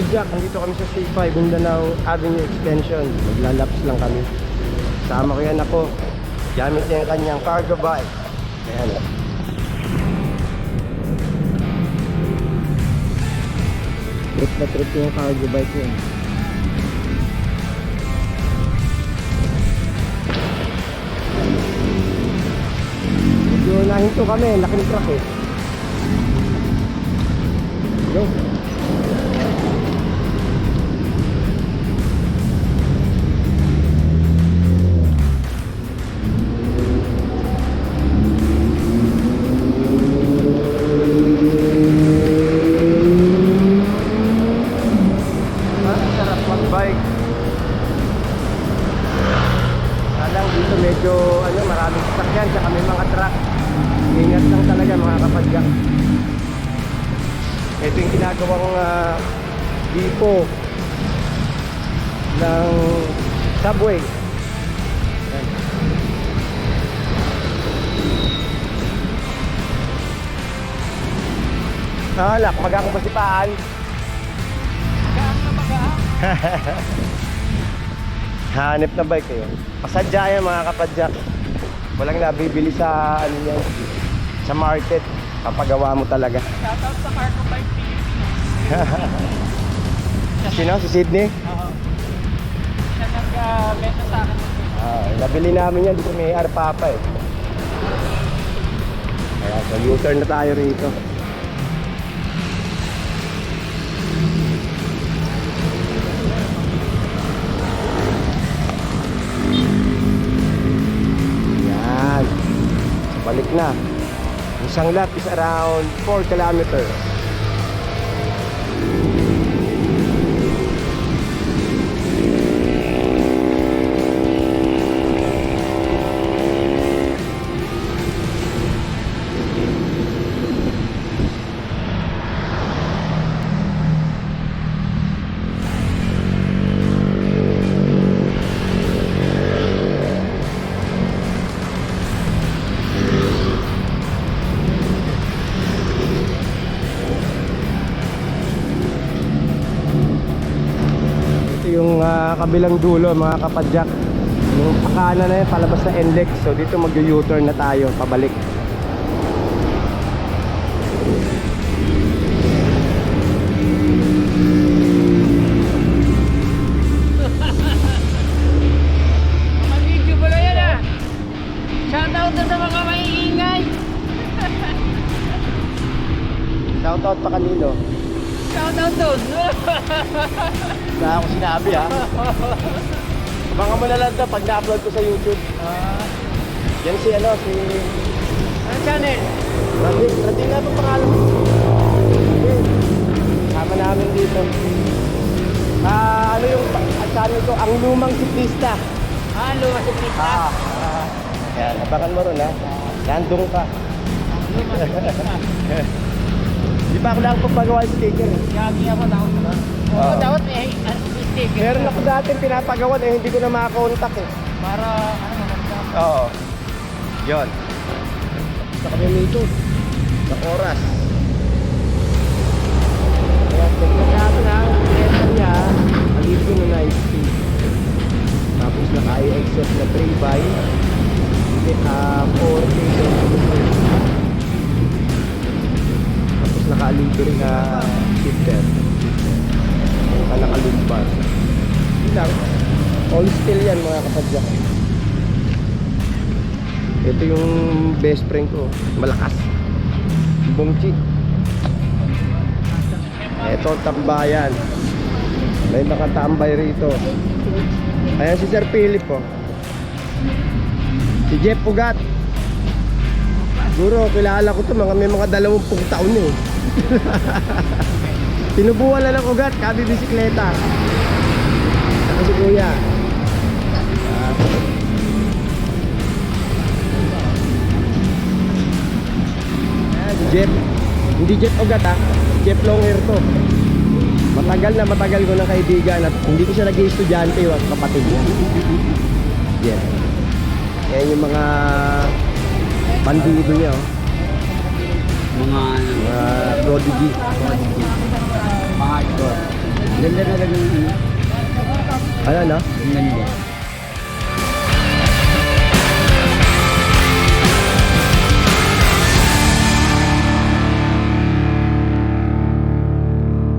kapadyak, nandito kami sa C5 Mindanao Avenue Extension. Maglalaps lang kami. Sama ko yan ako. Gamit niya yung kanyang cargo bike. Ayan. Trip na trip yung cargo bike niya. Medyo nahinto kami, laking truck eh. Yo. Sarap mag-bike. Salang dito medyo maraming sasakyan tsaka may mga truck. Ingat lang talaga mga kapadyak. Ito yung ginagawang depot ng subway. Alak, magakong pasipaan. Hanip na bike kayo. Pasadya yan mga kapadyak. Walang nabibili sa yan, sa market. Papagawa mo talaga. Shoutout sa Cargo Bike Philippines. Sino? Si Sydney? Oo. Siya nag-benta sa akin. Nabili namin yan dito may Arpapa eh. Kaya so U-turn na tayo rito. Yan. So, balik na. Isang lap is around 4 kilometers. Yung kabilang dulo mga kapadyak, yung pakana na yun palabas sa NLEX. So dito mag-U-turn na tayo pabalik. Mga video ba na yan ah? Shoutout na sa mga maiingay. Shoutout pa kanino? Shoutout doon. Wala ako sinabi ha. Abangan mo na lang ito pag na-upload ko sa YouTube. Yan si ano, si Ano channel? Radin na itong pangalan. Sama namin dito. Ano yung channel ko? Ang Lumang Siklista. Lumang Siklista. Yan, abangan mo ron ha. Nandun ka. Lumang Siklista. Di ba ako lang pagpagawa yung sticker eh? Gagi ako dapat ba? Oo, dapat may sticker. Meron ako dati pinapagawa eh, hindi ko na makakontak eh. Para maganda. Oo. Yun. Sa kami nito. Sa oras. Kaya pagkakato na ang pinesa niya, alito na 90. Tapos naka-i-exhaust na 3x. 40. Tapos naka-alito rin na shifter. Naka-lumbar. Lang. All steel yan mga kapadyak. Ito yung best friend ko, malakas. Bongchi. Ito ang tambayan. May mga tambay rito. Ayan si Sir Philip po. Si Jeff Ugat. Siguro kilala ko to may mga 20 taon eh. Tinubuan na ng ugat, kabi bisikleta. Ako si Kuya. Jeff, hindi Jeff Ugat ha, Jeff Longhair to. Matagal ko ng kaibigan at hindi ko siya naging estudyante o kapatid niya. Jeff. Yan yung mga bandido niya oh. Mga Mga prodigy. hardcore. Ganda na ganun. Ano, no? Ganda.